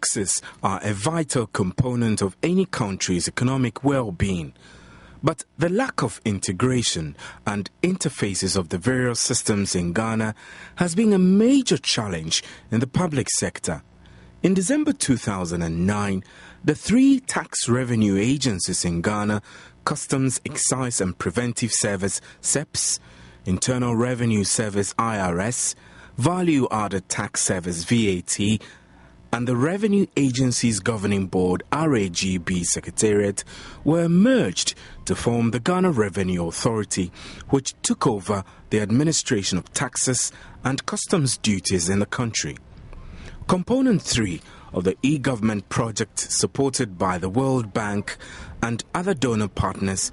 Taxes are a vital component of any country's economic well-being. But the lack of integration and interfaces of the various systems in Ghana has been a major challenge in the public sector. In December 2009, the three tax revenue agencies in Ghana, Customs, Excise and Preventive Service (CEPS), Internal Revenue Service (IRS), Value Added Tax Service (VAT), and the Revenue Agencies Governing Board (RAGB) Secretariat were merged to form the Ghana Revenue Authority, which took over the administration of taxes and customs duties in the country. Component 3 of the e-government project, supported by the World Bank and other donor partners,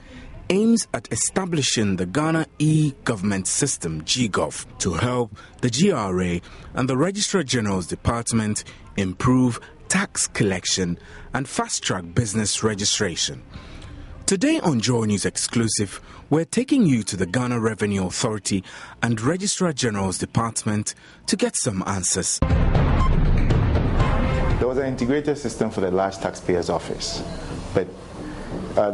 aims at establishing the Ghana e-government system (GGov) to help the GRA and the Registrar General's Department improve tax collection and fast-track business registration. Today on Joy News Exclusive, we're taking you to the Ghana Revenue Authority and Registrar General's Department to get some answers. There was an integrated system for the large taxpayers office, but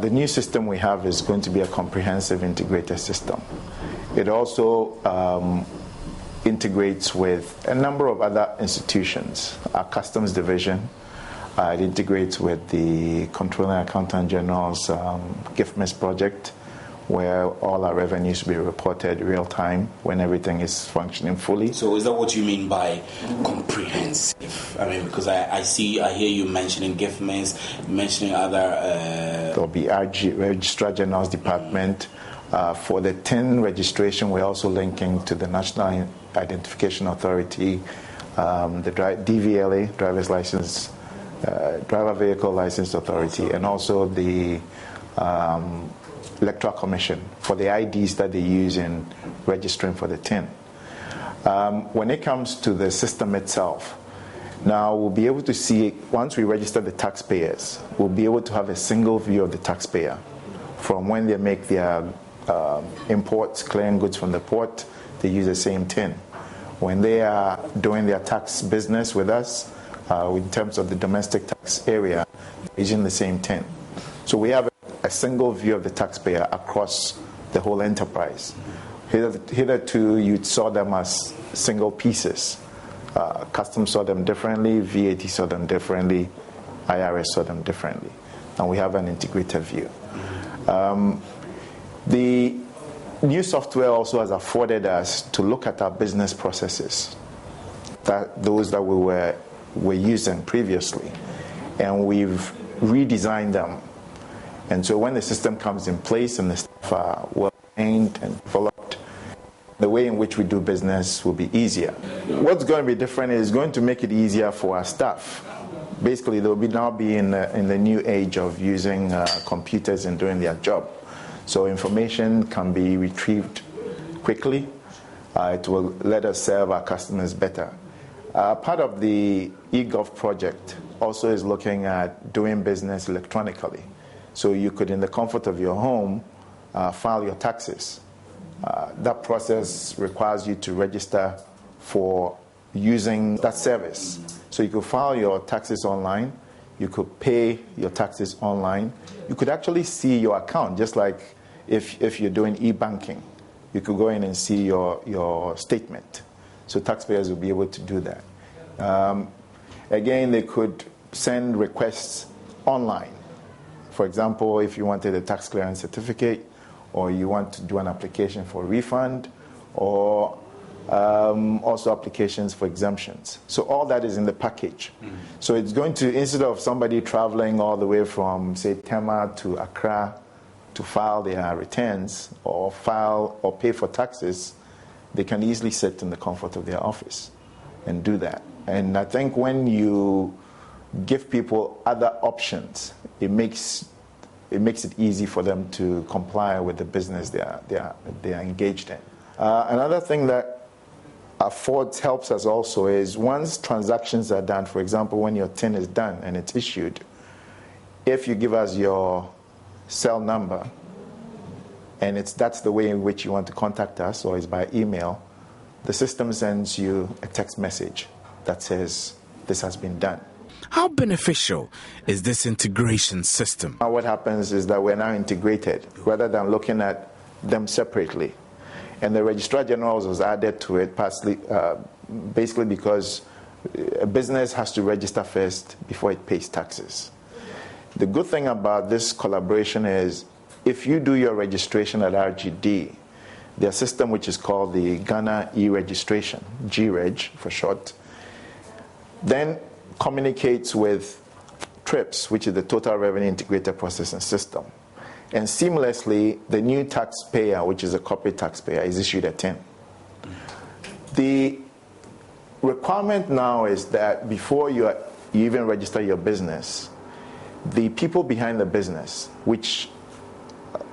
the new system we have is going to be a comprehensive integrated system. It also integrates with a number of other institutions. Our customs division, it integrates with the Controller and Accountant General's GIFMIS project, where all our revenues will be reported real time when everything is functioning fully. So is that what you mean by comprehensive? I mean, because I hear you mentioning GIFMIS, mentioning other... There'll be our Registrar General's Department. For the TIN registration, we're also linking to the National Identification Authority, the DVLA, Driver Vehicle License Authority, and also the Electoral Commission for the IDs that they use in registering for the TIN. When it comes to the system itself, now we'll be able to see, once we register the taxpayers, we'll be able to have a single view of the taxpayer from when they make their imports, clearing goods from the port, they use the same TIN. When they are doing their tax business with us, in terms of the domestic tax area, they're using the same TIN. So we have a single view of the taxpayer across the whole enterprise. Hitherto, you saw them as single pieces. Customs saw them differently, VAT saw them differently, IRS saw them differently. And we have an integrated view. The new software also has afforded us to look at our business processes, those that we were using previously, and we've redesigned them. And so when the system comes in place and the staff are well trained and developed, the way in which we do business will be easier. What's going to be different is going to make it easier for our staff. Basically, they'll now be in the new age of using computers and doing their job. So information can be retrieved quickly. It will let us serve our customers better. Part of the eGov project also is looking at doing business electronically. So you could, in the comfort of your home, file your taxes. That process requires you to register for using that service. So you could file your taxes online. You could pay your taxes online. You could actually see your account, just like if you're doing e-banking. You could go in and see your statement. So taxpayers will be able to do that. Again, they could send requests online. For example, if you wanted a tax clearance certificate, or you want to do an application for a refund, or also applications for exemptions. So all that is in the package. Mm-hmm. So it's going to, instead of somebody traveling all the way from, say, Tema to Accra to file their returns or file or pay for taxes, they can easily sit in the comfort of their office and do that. And I think when you give people other options, it makes it easy for them to comply with the business they are engaged in. Another thing that helps us also is once transactions are done, for example, when your TIN is done and it's issued, if you give us your cell number and that's the way in which you want to contact us, or it's by email, the system sends you a text message that says this has been done. How beneficial is this integration system? What happens is that we're now integrated rather than looking at them separately. And the Registrar General was added to it basically because a business has to register first before it pays taxes. The good thing about this collaboration is if you do your registration at RGD, their system, which is called the Ghana e-registration, GREG for short, then communicates with TRIPS, which is the Total Revenue Integrated Processing System. And seamlessly, the new taxpayer, which is a corporate taxpayer, is issued a TIN. The requirement now is that before you even register your business, the people behind the business, which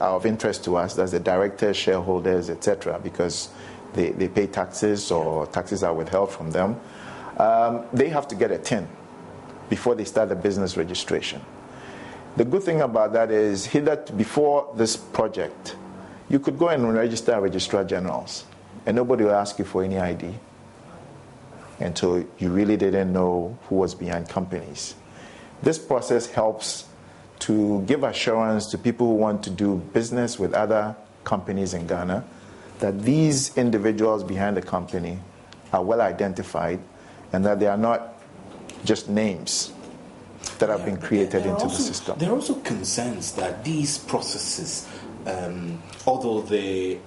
are of interest to us, that's the directors, shareholders, etc., because they pay taxes or taxes are withheld from them, they have to get a TIN before they start the business registration. The good thing about that is before this project, you could go and register at Registrar Generals and nobody will ask you for any ID until you really didn't know who was behind companies. This process helps to give assurance to people who want to do business with other companies in Ghana that these individuals behind the company are well identified and that they are not just names that have been created into the system. There are also concerns that these processes, although they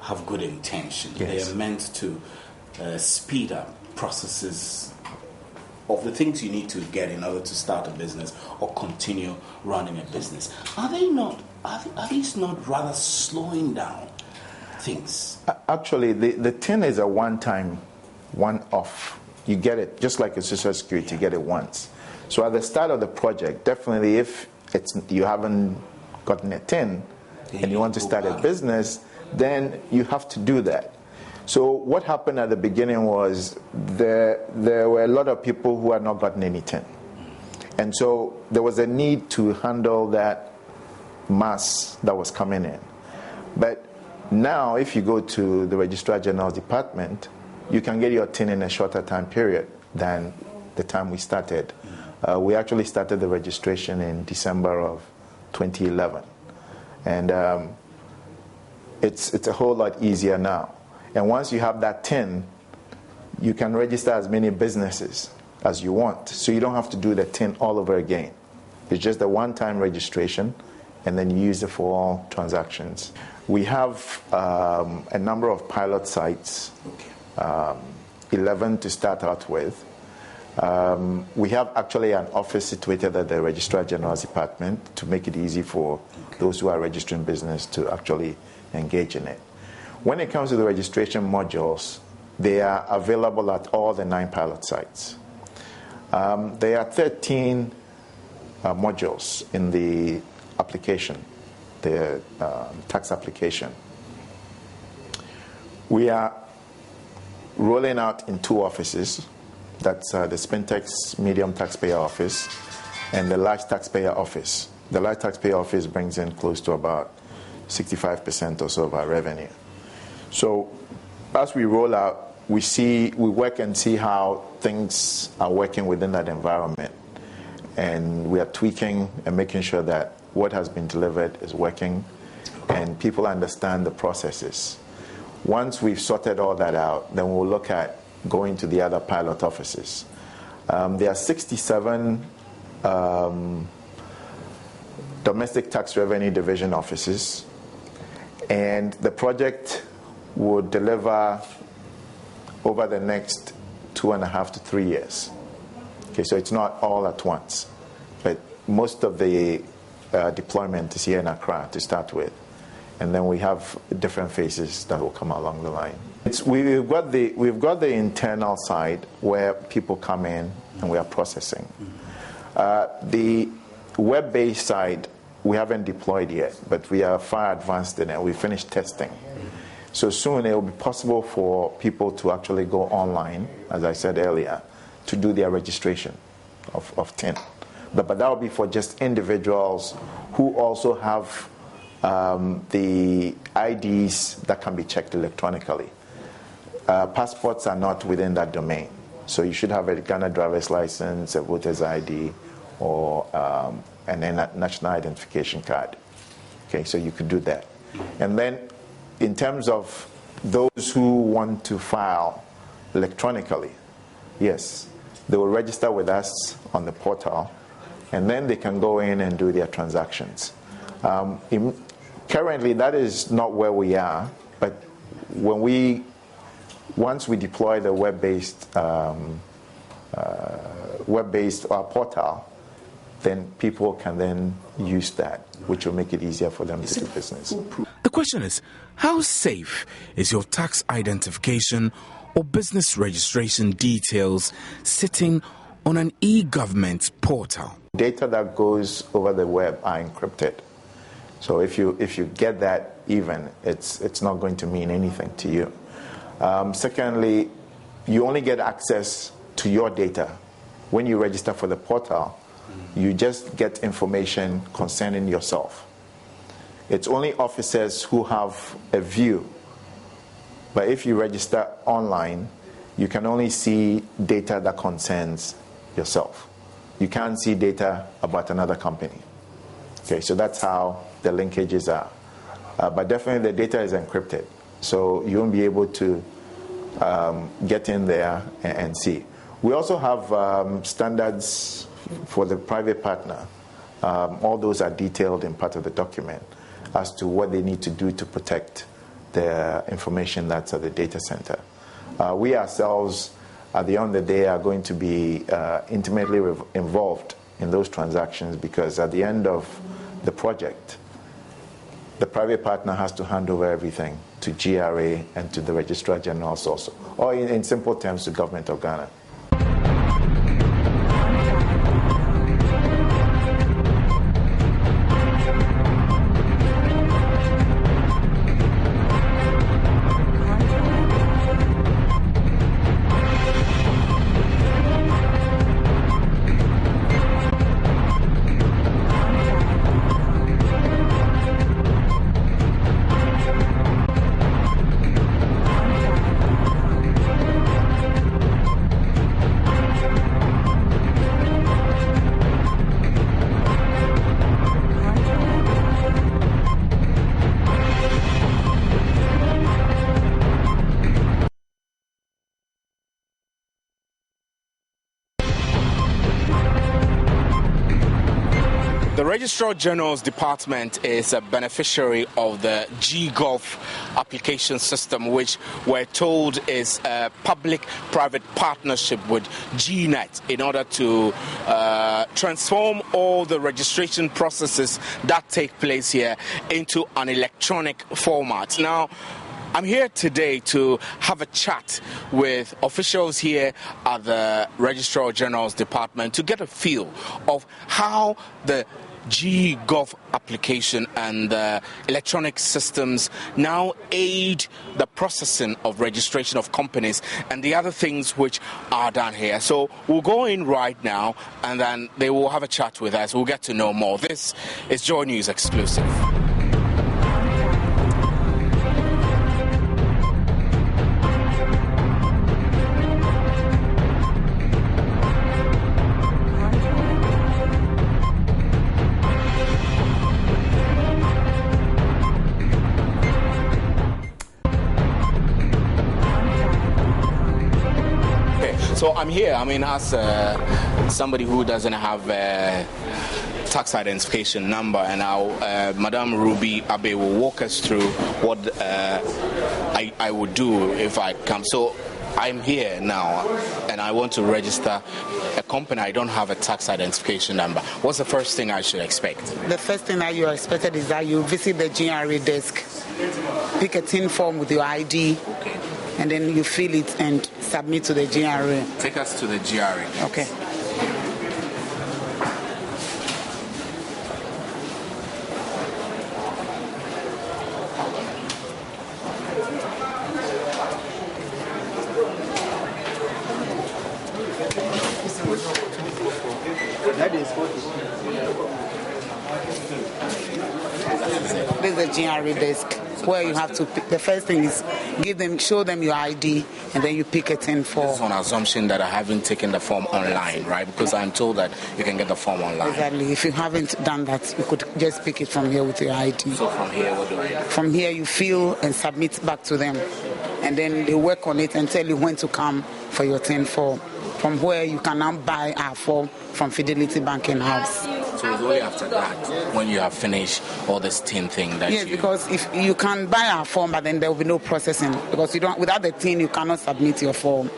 have good intention, yes, they are meant to speed up processes of the things you need to get in order to start a business or continue running a business. Are these not rather slowing down things? Actually, the TIN is a one-time, one-off. You get it, just like a Social Security, you get it once. So at the start of the project, definitely if you haven't gotten a TIN and you want to start a business, then you have to do that. So what happened at the beginning was there were a lot of people who had not gotten any TIN. And so there was a need to handle that mass that was coming in. But now if you go to the Registrar General's department, you can get your TIN in a shorter time period than the time we started. We actually started the registration in December of 2011. And it's a whole lot easier now. And once you have that TIN, you can register as many businesses as you want. So you don't have to do the TIN all over again. It's just a one-time registration, and then you use it for all transactions. We have a number of pilot sites, 11 to start out with. We have actually an office situated at the Registrar General's department to make it easy for those who are registering business to actually engage in it. When it comes to the registration modules, they are available at all the 9 pilot sites. There are 13 modules in the application, the tax application. We are rolling out in 2 offices. That's the Spintex Medium Taxpayer Office and the Large Taxpayer Office. The Large Taxpayer Office brings in close to about 65% or so of our revenue. So as we roll out, we work and see how things are working within that environment. And we are tweaking and making sure that what has been delivered is working and people understand the processes. Once we've sorted all that out, then we'll look at going to the other pilot offices. There are 67 domestic tax revenue division offices, and the project would deliver over the next 2.5 to 3 years. Okay, so it's not all at once, but most of the deployment is here in Accra to start with, and then we have different phases that will come along the line. We've got the internal side where people come in and we are processing. The web-based side we haven't deployed yet, but we are far advanced in it. We finished testing. So soon it will be possible for people to actually go online, as I said earlier, to do their registration of TIN. But that will be for just individuals who also have the IDs that can be checked electronically. Passports are not within that domain. So you should have a Ghana driver's license, a voter's ID, or and then a national identification card. Okay, so you could do that. And then in terms of those who want to file electronically, yes, they will register with us on the portal, and then they can go in and do their transactions. Currently, that is not where we are, but once we deploy the web-based portal, then people can then use that, which will make it easier for them to do business. The question is, how safe is your tax identification or business registration details sitting on an e-government portal? Data that goes over the web are encrypted. So if you get that even, it's not going to mean anything to you. Secondly, you only get access to your data. When you register for the portal, you just get information concerning yourself. It's only officers who have a view. But if you register online, you can only see data that concerns yourself. You can't see data about another company. Okay, so that's how the linkages are. But definitely the data is encrypted. So you won't be able to get in there and see. We also have standards for the private partner. All those are detailed in part of the document as to what they need to do to protect the information that's at the data center. We ourselves, at the end of the day, are going to be intimately involved in those transactions, because at the end of the project, the private partner has to hand over everything to GRA and to the Registrar Generals also, or in simple terms, to Government of Ghana. The Registrar General's Department is a beneficiary of the GGov application system, which we're told is a public-private partnership with GNet in order to transform all the registration processes that take place here into an electronic format. Now, I'm here today to have a chat with officials here at the Registrar General's Department to get a feel of how the GGov application and the electronic systems now aid the processing of registration of companies and the other things which are done here. So we'll go in right now and then they will have a chat with us. We'll get to know more. This is Joy News Exclusive. So I'm here, as somebody who doesn't have a tax identification number, and now Madame Ruby Abe will walk us through what I would do if I come. So I'm here now, and I want to register a company. I don't have a tax identification number. What's the first thing I should expect? The first thing that you are expected is that you visit the GRA desk, pick a tin form with your ID, and then you fill it and submit to the GRA. Take us to the GRA. Okay. This is the GRA desk. where you have to pick. The first thing is show them your ID, and then you pick a tin form. This is on assumption that I haven't taken the form online, right? Because I'm told that you can get the form online. Exactly. If you haven't done that, you could just pick it from here with your ID. So from here, what do I do? From here, you fill and submit back to them, and then they work on it and tell you when to come for your tin form. From where you can now buy our form from Fidelity Banking House. So it's only after that, when you have finished all this tin thing that Yes, because if you can buy our form, but then there will be no processing, because without the tin you cannot submit your form.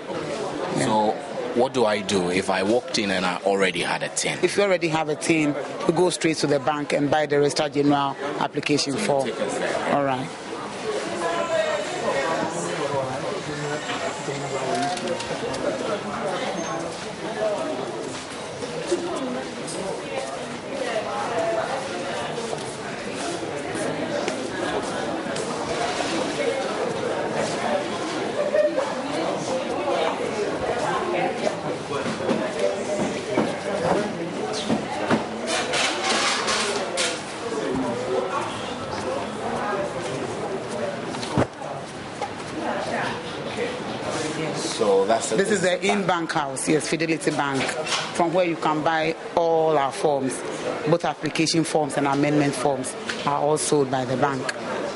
Yeah. So what do I do if I walked in and I already had a tin? If you already have a tin, you go straight to the bank and buy the Registrar General application form. All right. So this is the in-bank house, yes, Fidelity Bank, from where you can buy all our forms. Both application forms and amendment forms are all sold by the bank.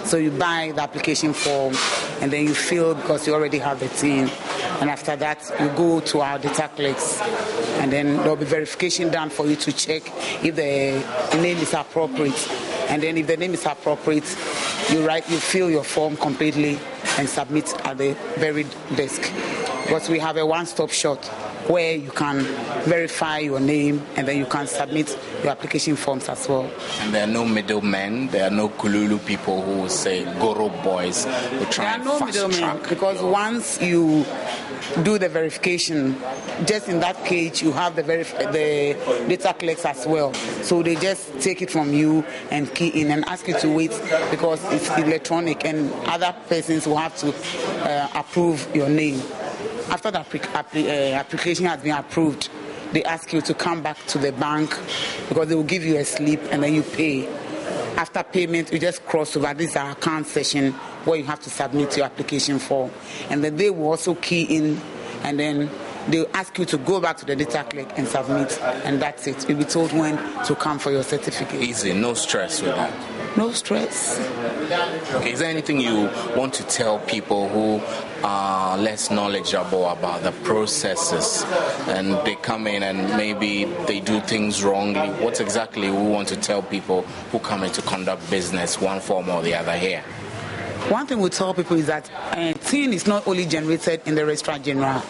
So you buy the application form and then you fill because you already have the tin. And after that, you go to our data clerks, and then there will be verification done for you to check if the name is appropriate. And then if the name is appropriate, you fill your form completely and submit at the very desk. Because we have a one-stop shop where you can verify your name and then you can submit your application forms as well. And there are no middlemen, there are no Kululu people who will say Goro boys who try and fast track. There are no middlemen, because once you do the verification, just in that page you have the data clerks as well. So they just take it from you and key in and ask you to wait because it's electronic and other persons will have to approve your name. After the application has been approved, they ask you to come back to the bank because they will give you a slip and then you pay. After payment, you just cross over. This is our account session where you have to submit your application form. And then they will also key in and then they'll ask you to go back to the data clerk and submit. And that's it. You'll be told when to come for your certificate. Easy, no stress with that. No stress. Okay, is there anything you want to tell people who are less knowledgeable about the processes and they come in and maybe they do things wrongly? What exactly we want to tell people who come in to conduct business one form or the other here? One thing we tell people is that tin is not only generated in the Registrar General.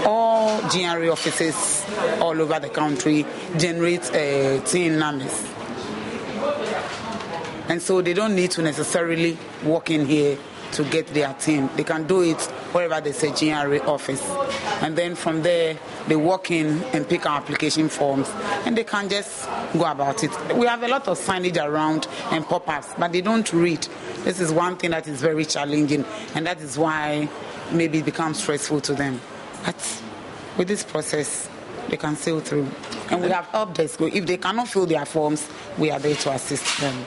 All GRA offices all over the country generate tin numbers. And so they don't need to necessarily walk in here to get their tin. They can do it wherever there's a GRA office. And then from there, they walk in and pick our application forms, and they can just go about it. We have a lot of signage around and pop-ups, but they don't read. This is one thing that is very challenging, and that is why maybe it becomes stressful to them. But with this process, they can sail through. And we have help desk. If they cannot fill their forms, we are there to assist them.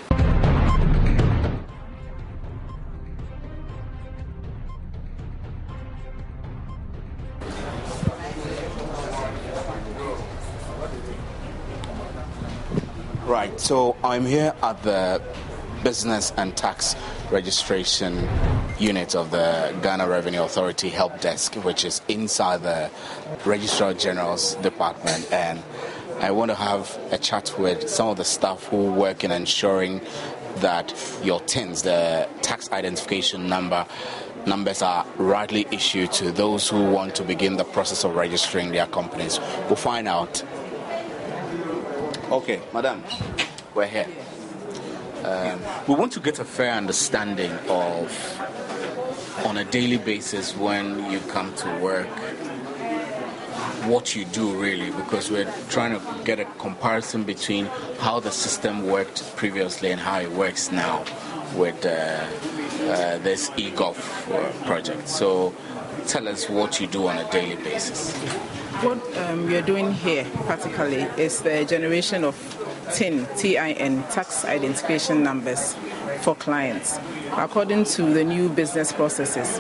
Right, so I'm here at the Business and Tax Registration Unit of the Ghana Revenue Authority Help Desk, which is inside the Registrar General's department, and I want to have a chat with some of the staff who work in ensuring that your TINs, the tax identification numbers, are rightly issued to those who want to begin the process of registering their companies. We'll find out. Okay, madam, we're here. We want to get a fair understanding of, on a daily basis when you come to work, what you do really, because we're trying to get a comparison between how the system worked previously and how it works now with this eGov project. So tell us what you do on a daily basis. What we are doing here particularly is the generation of TIN, T-I-N, tax identification numbers for clients. According to the new business processes,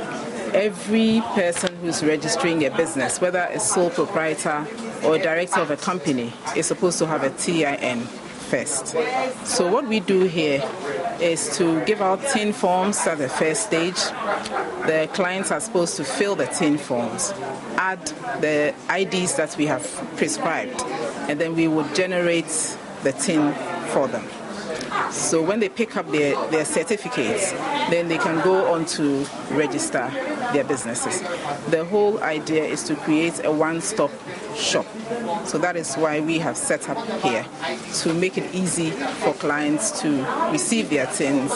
every person who's registering a business, whether a sole proprietor or a director of a company, is supposed to have a TIN first. So what we do here is to give out TIN forms at the first stage. The clients are supposed to fill the TIN forms, add the IDs that we have prescribed, and then we would generate the TIN for them. So when they pick up their certificates, then they can go on to register their businesses. The whole idea is to create a one-stop shop. So that is why we have set up here, to make it easy for clients to receive their TINs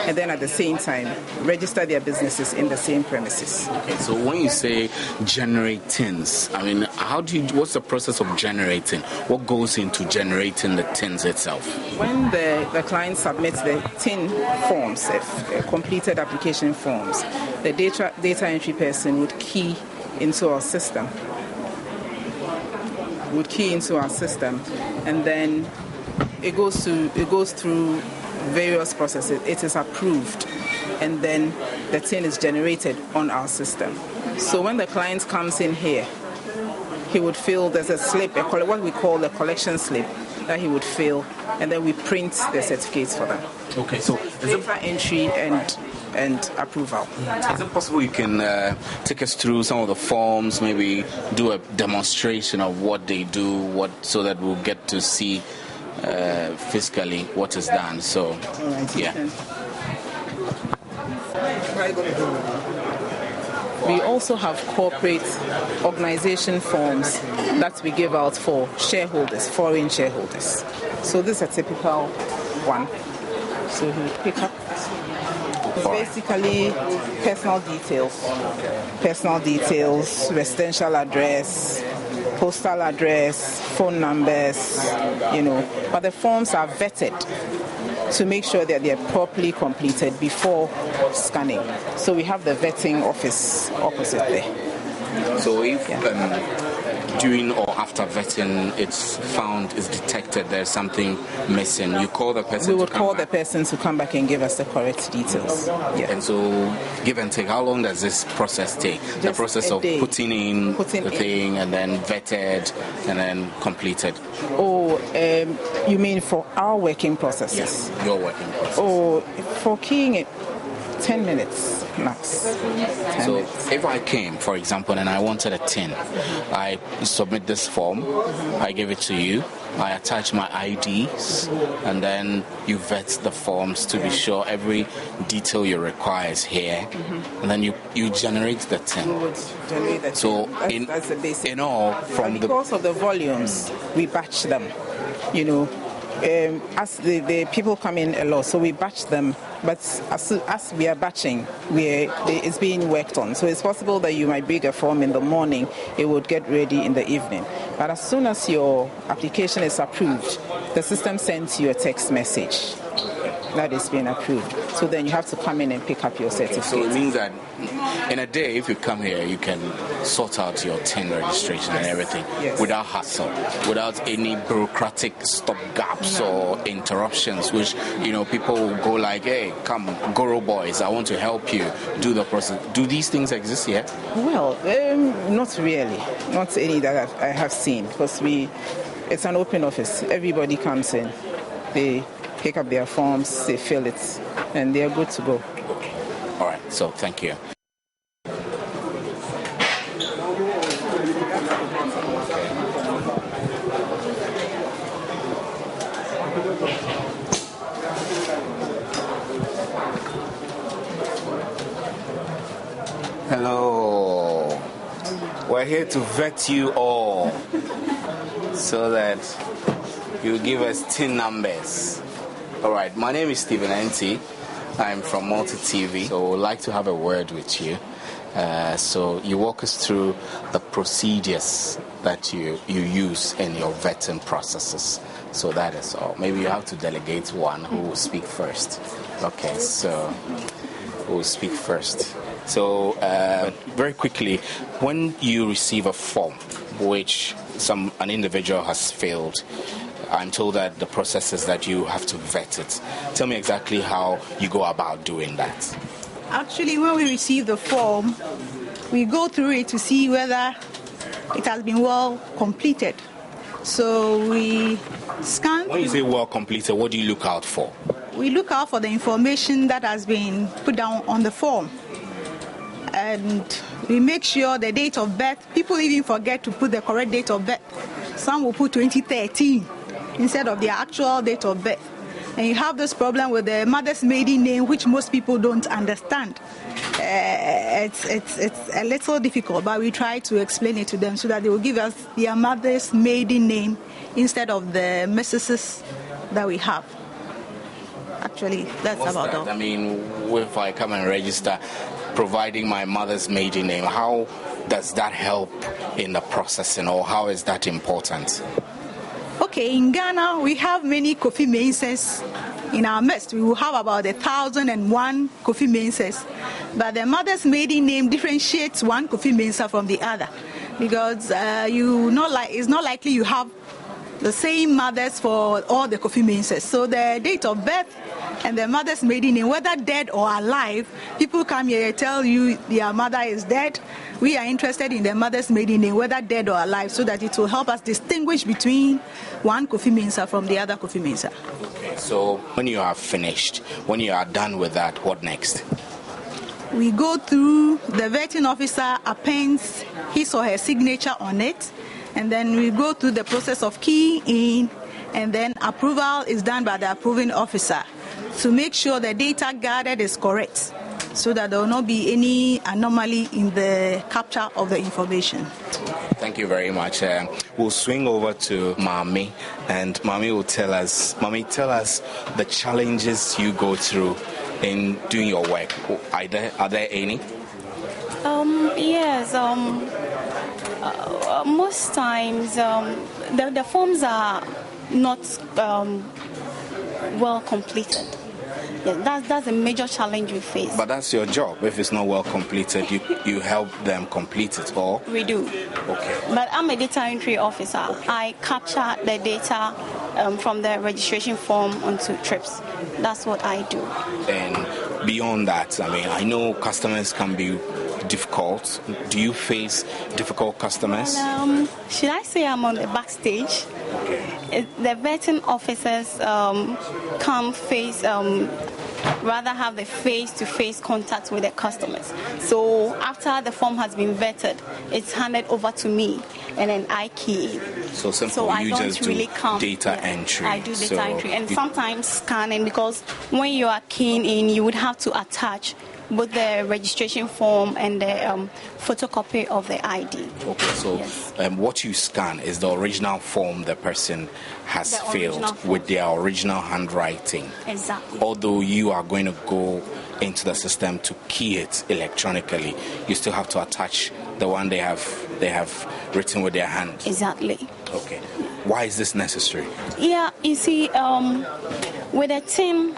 and then at the same time register their businesses in the same premises. Okay, so when you say generate TINs, I mean, what's the process of generating? What goes into generating the TINs itself? When the client submits the TIN forms, completed application forms, the data entry person would key into our system. And then it goes through various processes. It is approved, and then the TIN is generated on our system. So when the client comes in here, he would fill, there's a slip, what we call the collection slip, that he would fill, and then we print the certificates for them. Okay, so data entry and approval. Is it possible you can take us through some of the forms, maybe do a demonstration of what they do, so that we'll get to see physically what is done? So, yeah. We also have corporate organization forms that we give out for shareholders, foreign shareholders. So this is a typical one. So he will pick up. It's basically personal details, residential address, postal address, phone numbers, But the forms are vetted to make sure that they're properly completed before scanning. So we have the vetting office opposite there. So if during or after vetting it's detected there's something missing, you call the person. We would call the person to come back and give us the correct details. Yeah. And so, give and take, how long does this process take? Just the process of putting in the thing and then vetted and then completed. Oh, you mean for our working processes? Yes, your working process. Oh, for keying it, 10 minutes max. So if I came, for example, and I wanted a TIN, I submit this form, I give it to you, I attach my IDs, and then you vet the forms to be sure every detail you require is here, and then you generate the TIN. We would generate the TIN. So that's the basic. In all, because of the volumes, we batch them, as the people come in a lot, so we batch them. But as we are batching, it's being worked on. So it's possible that you might bring a form in the morning, it would get ready in the evening. But as soon as your application is approved, the system sends you a text message that is being approved. So then you have to come in and pick up your certificate. So it means that in a day, if you come here, you can sort out your TIN registration and everything without hassle, without any bureaucratic stopgaps or interruptions, which, people will go like, hey, come, Goro boys, I want to help you do the process. Do these things exist here? Well, not really. Not any that I have seen, because it's an open office. Everybody comes in. They pick up their forms, they fill it, and they are good to go. All right, so thank you. Hello. We're here to vet you all so that you give us TIN numbers. All right, my name is Stephen Enti. I'm from Multi TV, so I'd like to have a word with you. So you walk us through the procedures that you use in your vetting processes. So that is all. Maybe you have to delegate one who will speak first. Okay, so who will speak first? So very quickly, when you receive a form which an individual has filled, I'm told that the process is that you have to vet it. Tell me exactly how you go about doing that. Actually, when we receive the form, we go through it to see whether it has been well completed. So we scan. When you say well completed, what do you look out for? We look out for the information that has been put down on the form. And we make sure the date of birth, people even forget to put the correct date of birth. Some will put 2013 instead of their actual date of birth. And you have this problem with the mother's maiden name, which most people don't understand. It's a little difficult, but we try to explain it to them so that they will give us their mother's maiden name instead of the Mrs. that we have. Actually, that's What's about that? all. I mean, if I come and register, providing my mother's maiden name, how does that help in the processing, or how is that important? Okay, in Ghana, we have many Kofi Menses in our midst. We will have about 1,001 Kofi Menses. But the mother's maiden name differentiates one Kofi Mensa from the other, because it's not likely you have the same mothers for all the Kofi Menses. So the date of birth and the mother's maiden name, whether dead or alive, people come here tell you their mother is dead. We are interested in the mother's maiden name, whether dead or alive, so that it will help us distinguish between one Kofi Mensa from the other Kofi Mensa. Okay, so when you are finished, when you are done with that, what next? We go through, the vetting officer appends his or her signature on it, and then we go through the process of keying in, and then approval is done by the approving officer to make sure the data gathered is correct, so that there will not be any anomaly in the capture of the information. Thank you very much. We'll swing over to Mami, and Mami will tell us the challenges you go through in doing your work. Are there any? Yes. Most times the forms are not well completed. Yeah, that's a major challenge we face. But that's your job. If it's not well completed, you help them complete it, or? We do. Okay. But I'm a data entry officer. Okay. I capture the data from the registration form onto trips. That's what I do. And beyond that, I mean, I know customers can be difficult. Do you face difficult customers? Should I say I'm on the backstage? Okay. The vetting officers come face, rather have the face-to-face contact with the customers. So after the form has been vetted, it's handed over to me, and then I key it. So I you don't just really do data entry. I do data entry, and sometimes scanning, because when you are keying in, you would have to attach both the registration form and the photocopy of the ID. Okay, so yes. What you scan is the original form the person has filled with their original handwriting. Exactly. Although you are going to go into the system to key it electronically, you still have to attach the one they have written with their hand. Exactly. Okay. Why is this necessary? Yeah, you see, with a tin,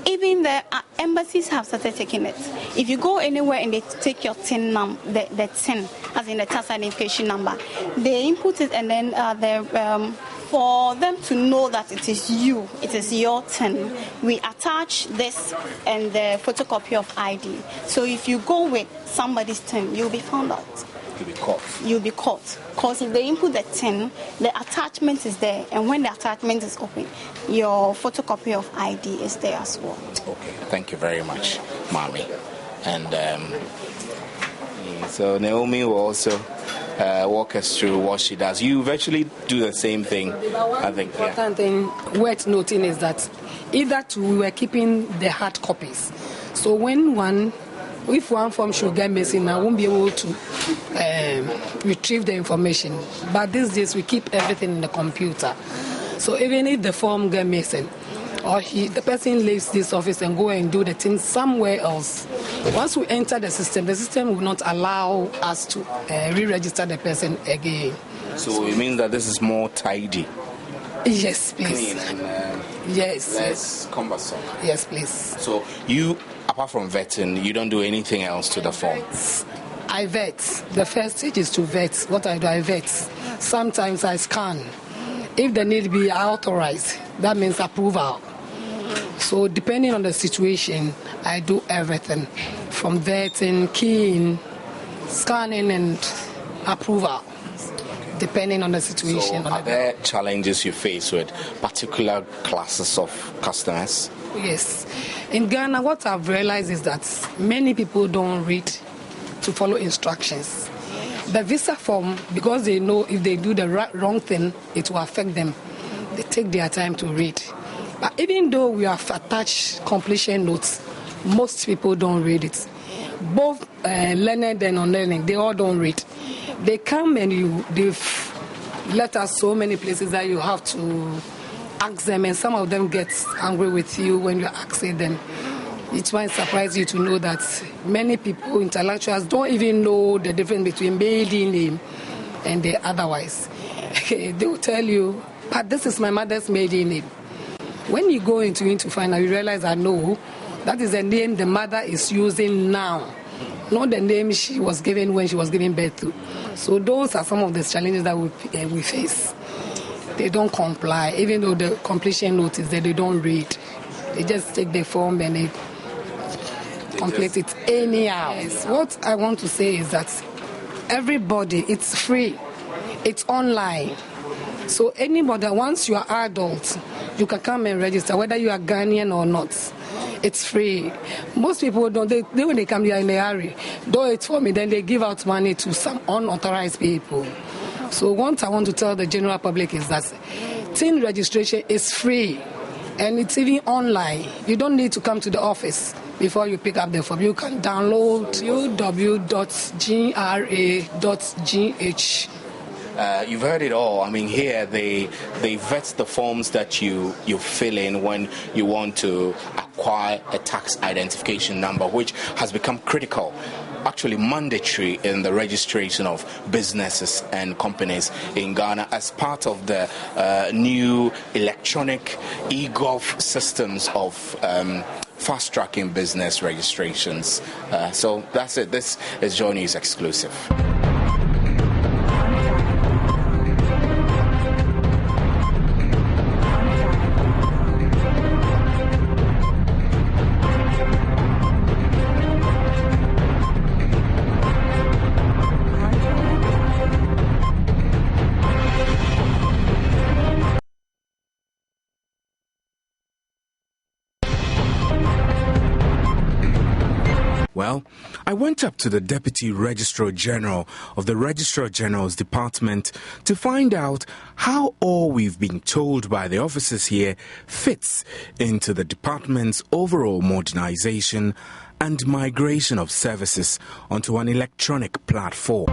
even the embassies have started taking it. If you go anywhere and they take your TIN the TIN, as in the tax identification number, they input it, and then for them to know that it is you, it is your TIN, we attach this and the photocopy of ID. So if you go with somebody's TIN, you'll be found out. You'll be caught. Because if they input the TIN, the attachment is there, and when the attachment is open, your photocopy of ID is there as well. Okay, thank you very much, Mami. And so Naomi will also walk us through what she does. You virtually do the same thing, I think. The important thing worth noting is that we were keeping the hard copies. So if one form should get missing, I won't be able to retrieve the information. But these days, we keep everything in the computer. So even if the form get missing, or the person leaves this office and go and do the thing somewhere else, once we enter the system will not allow us to re-register the person again. So it means that this is more tidy. Yes, please. Clean and yes. less cumbersome. Yes, please. So you, apart from vetting, you don't do anything else to the form? I vet. The first stage is to vet. What I do, I vet. Sometimes I scan. If the need be authorized, that means approval. So depending on the situation, I do everything from vetting, keying, scanning, and approval, depending on the situation. So are there challenges you face with particular classes of customers? Yes. In Ghana, what I've realized is that many people don't read to follow instructions. The visa form, because they know if they do the wrong thing, it will affect them. They take their time to read. But even though we have attached completion notes, most people don't read it. Both learned and unlearned, they all don't read. They come and they've let us so many places that you have to ask them, and some of them get angry with you when you ask them. It might surprise you to know that many people, intellectuals, don't even know the difference between maiden name and the otherwise. They will tell you, but this is my mother's maiden name. When you go into find out, you realize that no, that is the name the mother is using now, not the name she was given when she was giving birth to. So those are some of the challenges that we face. They don't comply, even though the completion note is there, they don't read. They just take the form and they complete it anyhow. Yes. What I want to say is that everybody, it's free, it's online. So anybody, once you are adult, you can come and register, whether you are Ghanaian or not. It's free. Most people don't, they when they come here in a hurry, do it for me, then they give out money to some unauthorized people. So what I want to tell the general public is that TIN registration is free, and it's even online. You don't need to come to the office before you pick up the form. You can download www.gra.gh. You've heard it all. I mean, here they vet the forms that you fill in when you want to acquire a tax identification number, which has become critical, actually mandatory in the registration of businesses and companies in Ghana as part of the new electronic e-gov systems of fast-tracking business registrations. So that's it. This is Joy News Exclusive. Well, I went up to the Deputy Registrar General of the Registrar General's Department to find out how all we've been told by the officers here fits into the department's overall modernization and migration of services onto an electronic platform.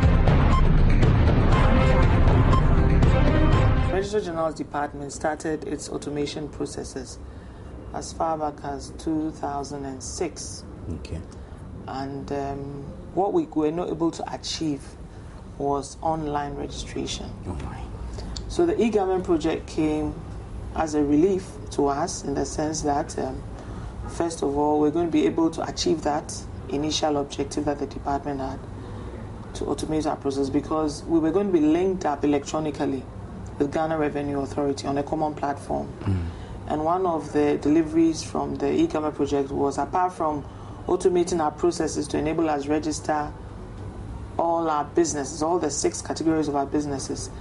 Registrar General's Department started its automation processes as far back as 2006. Okay. And what we were not able to achieve was online registration. Online. So the e-government project came as a relief to us in the sense that, first of all, we're going to be able to achieve that initial objective that the department had to automate our process, because we were going to be linked up electronically with Ghana Revenue Authority on a common platform. And one of the deliveries from the e-government project was, apart from automating our processes to enable us register all our businesses, all the 6 categories of our businesses,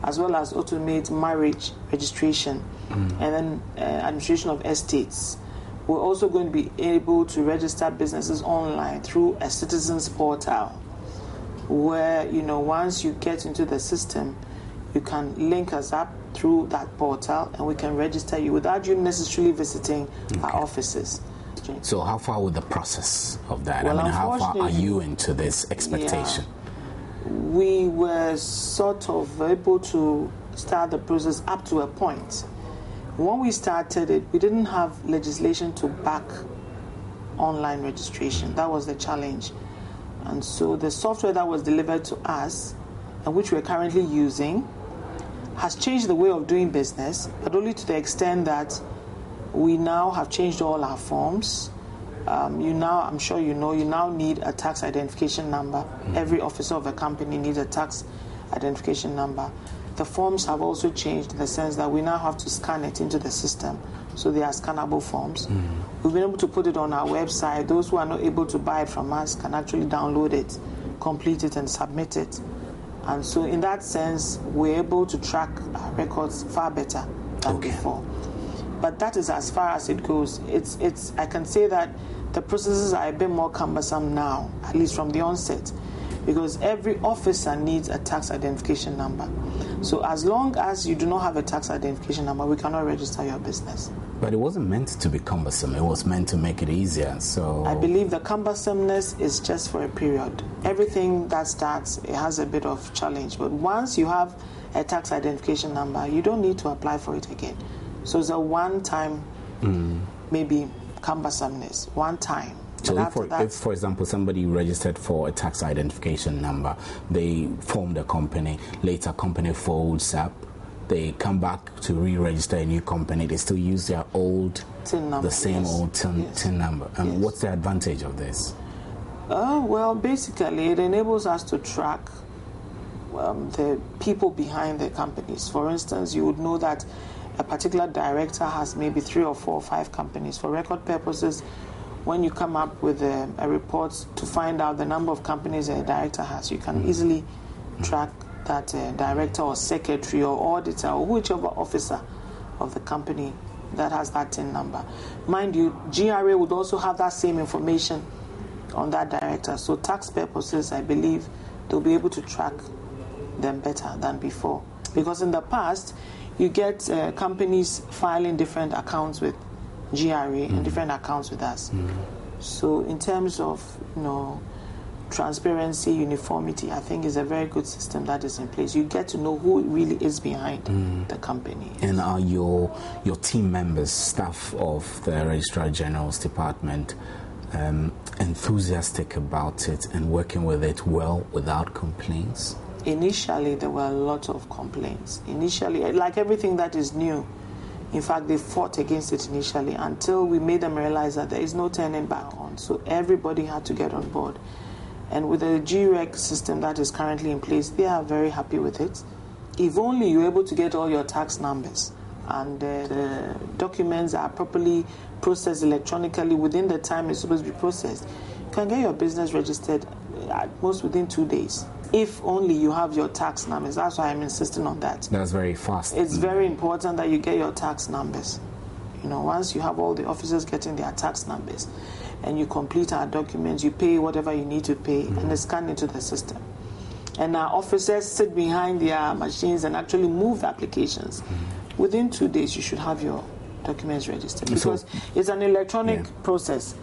as well as automate marriage registration and then administration of estates. We're also going to be able to register businesses online through a citizens portal, where, you know, once you get into the system, you can link us up through that portal and we can register you without you necessarily visiting our offices. So how far with the process of that? Well, I mean, how far are you into this expectation? Yeah, we were sort of able to start the process up to a point. When we started it, we didn't have legislation to back online registration. That was the challenge. And so the software that was delivered to us, and which we're currently using, has changed the way of doing business, but only to the extent that we now have changed all our forms. I'm sure you know, you now need a tax identification number. Every officer of a company needs a tax identification number. the forms have also changed in the sense that we now have to scan it into the system. So they are scannable forms. We've been able to put it on our website. Those who are not able to buy it from us can actually download it, complete it, and submit it. And so in that sense, we're able to track our records far better than before. But that is as far as it goes. I can say that the processes are a bit more cumbersome now, at least from the onset, because every officer needs a tax identification number. So as long as you do not have a tax identification number, we cannot register your business. But it wasn't meant to be cumbersome. It was meant to make it easier. So I believe the cumbersomeness is just for a period. Everything that starts, it has a bit of challenge. But once you have a tax identification number, you don't need to apply for it again. So it's a one-time, maybe cumbersomeness, one time. So if, for example, somebody registered for a tax identification number, they formed a company, later company folds up, they come back to re-register a new company, they still use their old TIN number, the same old TIN number. And what's the advantage of this? Well, basically, it enables us to track the people behind the companies. For instance, you would know that a particular director has maybe 3 or 4 or 5 companies. For record purposes, when you come up with a report to find out the number of companies a director has, you can easily track that director or secretary or auditor or whichever officer of the company that has that TIN number. Mind you, GRA would also have that same information on that director. So tax purposes, I believe they'll be able to track them better than before. Because in the past, you get companies filing different accounts with GRA and different accounts with us. So in terms of transparency, uniformity, I think is a very good system that is in place. You get to know who really is behind the company. And are your team members, staff of the Registrar General's Department, enthusiastic about it and working with it well without complaints? Initially, there were a lot of complaints. Initially, like everything that is new, in fact, they fought against it initially until we made them realize that there is no turning back on. So everybody had to get on board. And with the GREC system that is currently in place, they are very happy with it. If only you're able to get all your tax numbers and the documents are properly processed electronically within the time it's supposed to be processed, you can get your business registered at most within 2 days. If only you have your tax numbers. That's why I'm insisting on that. That's very fast. It's very important that you get your tax numbers. Once you have all the officers getting their tax numbers and you complete our documents, you pay whatever you need to pay and it's scanned into the system. And our officers sit behind their machines and actually move the applications. Within 2 days, you should have your documents registered because it's an electronic process.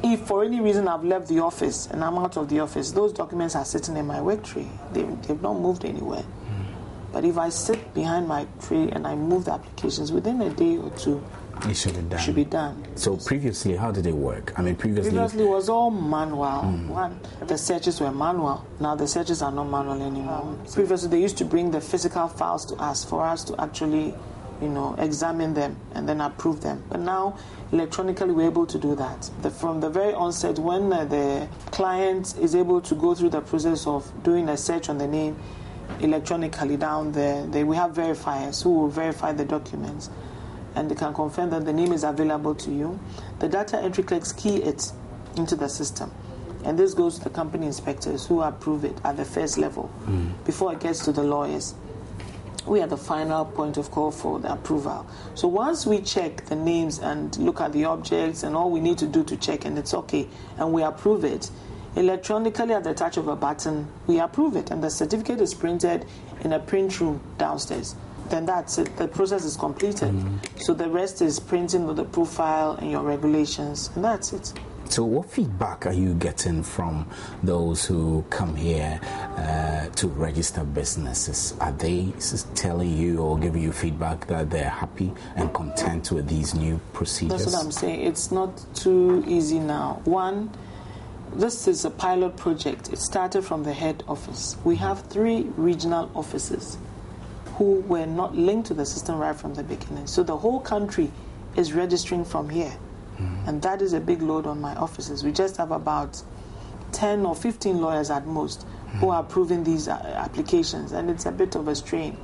If for any reason I've left the office and I'm out of the office, those documents are sitting in my work tray. They've not moved anywhere. But if I sit behind my tray and I move the applications, within a day or 2, it should be done. So previously, how did it work? I mean, previously it was all manual. The searches were manual. Now the searches are not manual anymore. Previously, they used to bring the physical files to us for us to actually examine them and then approve them. But now, electronically, we're able to do that. From the very onset, when the client is able to go through the process of doing a search on the name electronically down there, we have verifiers who will verify the documents and they can confirm that the name is available to you. The data entry clerks key it into the system. And this goes to the company inspectors who approve it at the first level before it gets to the lawyers. We are the final point of call for the approval. So once we check the names and look at the objects and all we need to do to check and it's okay and we approve it, electronically at the touch of a button, we approve it and the certificate is printed in a print room downstairs. Then that's it. The process is completed. So the rest is printing of the profile and your regulations and that's it. So what feedback are you getting from those who come here to register businesses? Are they telling you or giving you feedback that they're happy and content with these new procedures? That's what I'm saying. It's not too easy now. One, this is a pilot project. It started from the head office. We have 3 regional offices who were not linked to the system right from the beginning. So the whole country is registering from here. And that is a big load on my offices. We just have about 10 or 15 lawyers at most who are approving these applications, and it's a bit of a strain.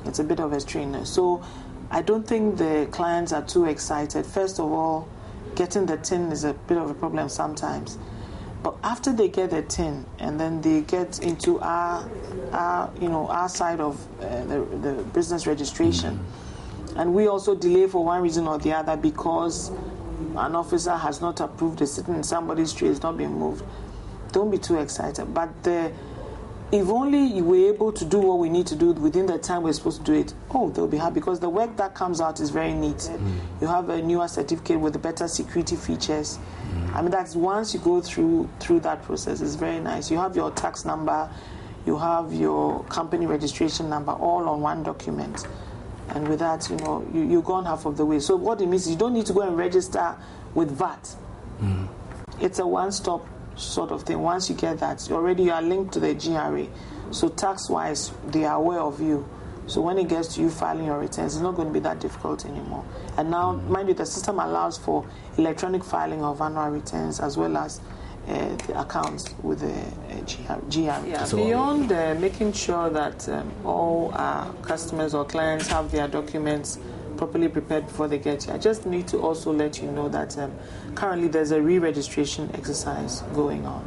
It's a bit of a strain. So I don't think the clients are too excited. First of all, getting the tin is a bit of a problem sometimes. But after they get the tin and then they get into our side of the business registration, and we also delay for one reason or the other because an officer has not approved a sitting in somebody's tree, it's not being moved. Don't be too excited. But if only we're able to do what we need to do within the time we're supposed to do it, they'll be happy because the work that comes out is very neat. You have a newer certificate with better security features. I mean, that's once you go through that process, it's very nice. You have your tax number, you have your company registration number, all on one document. And with that, you've gone half of the way. So what it means is you don't need to go and register with VAT. It's a one-stop sort of thing. Once you get that, you are linked to the GRA. So tax-wise, they are aware of you. So when it gets to you filing your returns, it's not going to be that difficult anymore. And now, mind you, the system allows for electronic filing of annual returns as well as the accounts with the GRA. Yeah, beyond making sure that all our customers or clients have their documents properly prepared before they get here, I just need to also let you know that currently there's a re-registration exercise going on.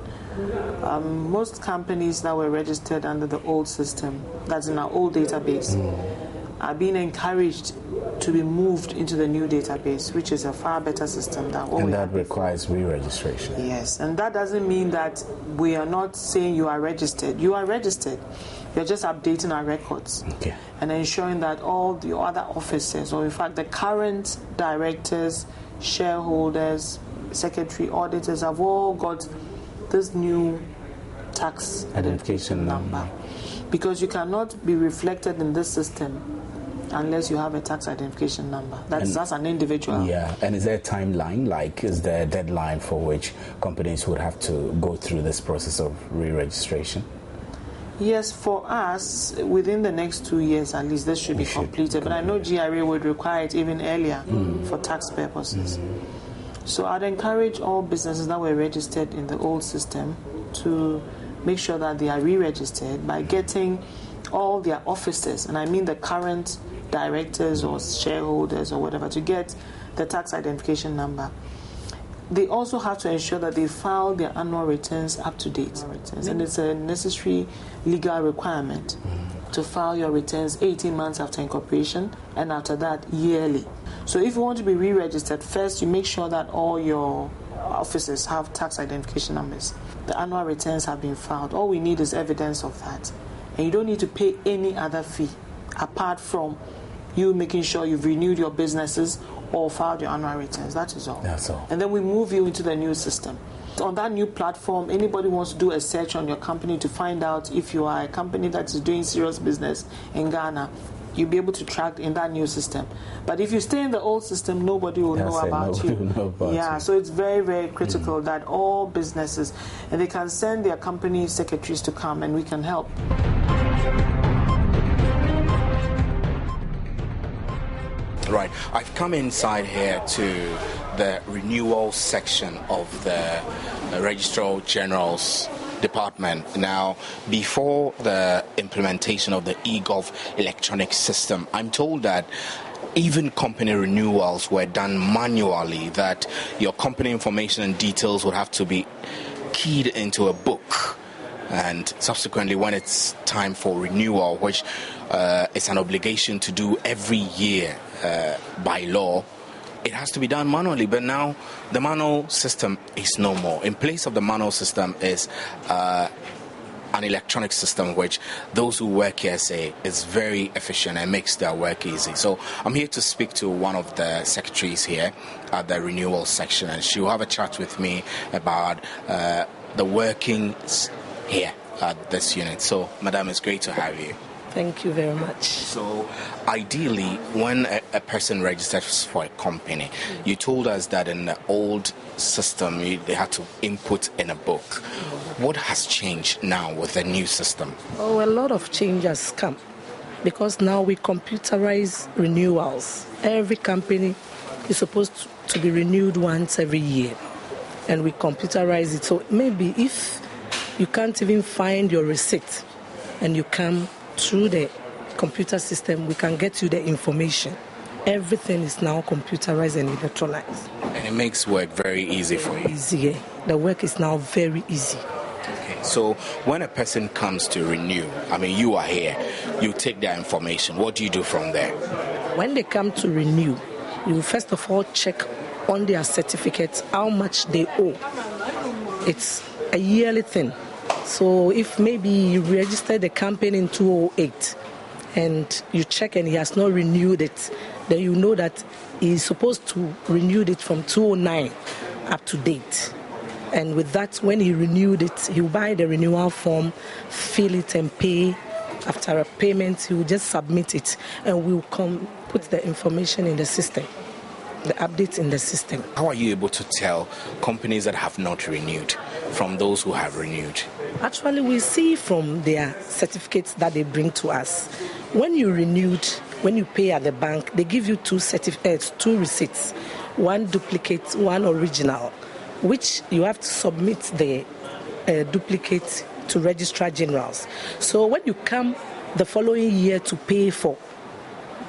Most companies that were registered under the old system, that's in our old database, are being encouraged to be moved into the new database, which is a far better system than what we have. And that requires re-registration. Yes, and that doesn't mean that we are not saying you are registered. You are registered. We're just updating our records and ensuring that all the other officers, or in fact the current directors, shareholders, secretary, auditors, have all got this new tax identification number. Because you cannot be reflected in this system unless you have a tax identification number. That's an individual. Yeah, and is there a timeline? Like, is there a deadline for which companies would have to go through this process of re-registration? Yes, for us, within the next 2 years at least, this should be completed. But I know GRA would require it even earlier for tax purposes. So I'd encourage all businesses that were registered in the old system to make sure that they are re-registered by getting all their officers, and I mean the current directors or shareholders or whatever, to get the tax identification number. They also have to ensure that they file their annual returns up to date. And it's a necessary legal requirement to file your returns 18 months after incorporation, and after that, yearly. So if you want to be re-registered, first you make sure that all your officers have tax identification numbers. The annual returns have been filed. All we need is evidence of that. And you don't need to pay any other fee apart from you making sure you've renewed your businesses or filed your annual returns. That is all. That's all. And then we move you into the new system. On that new platform, anybody wants to do a search on your company to find out if you are a company that is doing serious business in Ghana, you'll be able to track in that new system. But if you stay in the old system, nobody will know about you. So it's very, very critical that all businesses, and they can send their company secretaries to come and we can help. Right, I've come inside here to the renewal section of the Registrar General's department. Now, before the implementation of the eGov electronic system, I'm told that even company renewals were done manually, that your company information and details would have to be keyed into a book. And subsequently, when it's time for renewal, which is an obligation to do every year by law, it has to be done manually. But now the manual system is no more. In place of the manual system is an electronic system, which those who work here say is very efficient and makes their work easy. So I'm here to speak to one of the secretaries here at the renewal section, and she will have a chat with me about the workings here at this unit. So, Madam, it's great to have you. Thank you very much. So, ideally, when a person registers for a company, you told us that in the old system, they had to input in a book. What has changed now with the new system? Oh, a lot of change has come because now we computerize renewals. Every company is supposed to be renewed once every year, and we computerize it. So maybe if you can't even find your receipt, and you come through the computer system, we can get you the information. Everything is now computerized and electronicized. And it makes work very easy for you. Easy, yeah. The work is now very easy. Okay, so when a person comes to renew, I mean, you are here, you take their information. What do you do from there? When they come to renew, you first of all check on their certificates how much they owe. It's a yearly thing. So if maybe you registered the company in 2008 and you check and he has not renewed it, then you know that he's supposed to renew it from 2009 up to date. And with that, when he renewed it, he'll buy the renewal form, fill it and pay. After a payment, he will just submit it and we'll come put the information in the system, the updates in the system. How are you able to tell companies that have not renewed from those who have renewed? Actually, we see from their certificates that they bring to us. When you renewed, when you pay at the bank, they give you two receipts, one duplicate, one original, which you have to submit the duplicate to Registrar Generals. So when you come the following year to pay for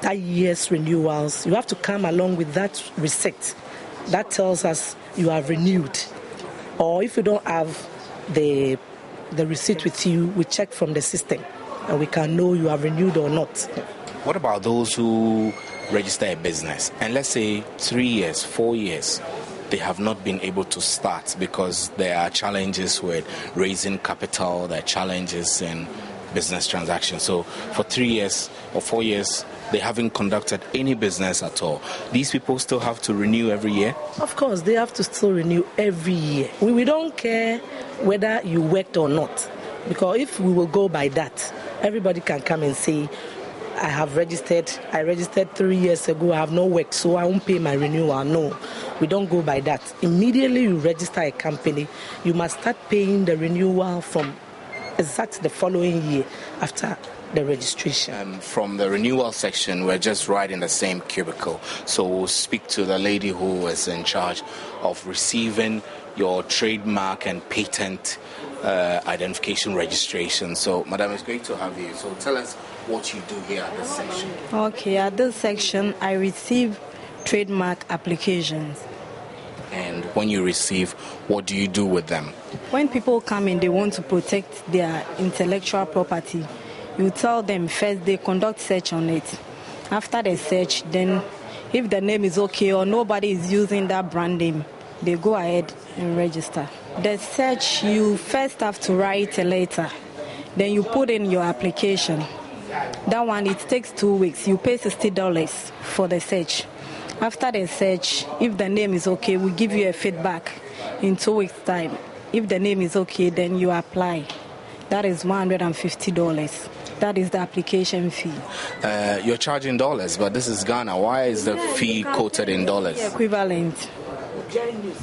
that year's renewals, you have to come along with that receipt. That tells us you have renewed. Or if you don't have the receipt with you, we check from the system and we can know you have renewed or not. What about those who register a business and let's say 3 years, 4 years, they have not been able to start because there are challenges with raising capital, there are challenges in business transactions. So for 3 years or 4 years, they haven't conducted any business at all. These people still have to renew every year? Of course, they have to still renew every year. We don't care whether you worked or not, because if we will go by that, everybody can come and say, I registered 3 years ago, I have no work, so I won't pay my renewal. No, we don't go by that. Immediately you register a company, you must start paying the renewal from exactly the following year after the registration. From the renewal section, we're just right in the same cubicle. So we'll speak to the lady who is in charge of receiving your trademark and patent identification registration. So, Madam, it's great to have you. So tell us what you do here at this section. Okay, at this section, I receive trademark applications. And when you receive, what do you do with them? When people come in, they want to protect their intellectual property. You tell them first, they conduct search on it. After the search, then if the name is okay or nobody is using that brand name, they go ahead and register. The search, you first have to write a letter. Then you put in your application. That one, it takes 2 weeks. You pay $60 for the search. After the search, if the name is okay, we give you a feedback in 2 weeks' time. If the name is okay, then you apply. That is $150. That is the application fee. You're charging dollars, but this is Ghana. Why is the fee quoted in dollars? Equivalent.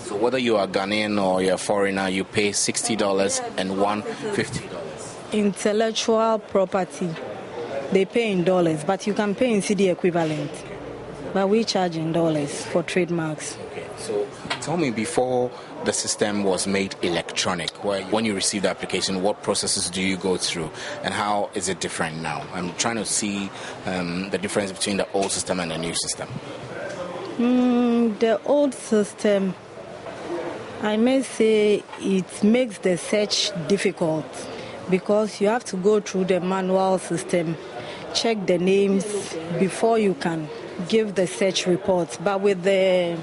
So whether you are Ghanaian or you're a foreigner, you pay $60 and $150. Intellectual property, they pay in dollars, but you can pay in CD equivalent. But we charge in dollars for trademarks. Okay, so tell me, before the system was made electronic, when you receive the application, what processes do you go through and how is it different now? I'm trying to see the difference between the old system and the new system. The old system, I may say it makes the search difficult because you have to go through the manual system, check the names before you can give the search report. But with the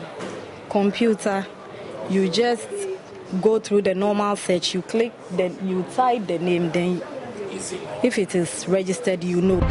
computer, you just go through the normal search. You click, then you type the name, then if it is registered, you know.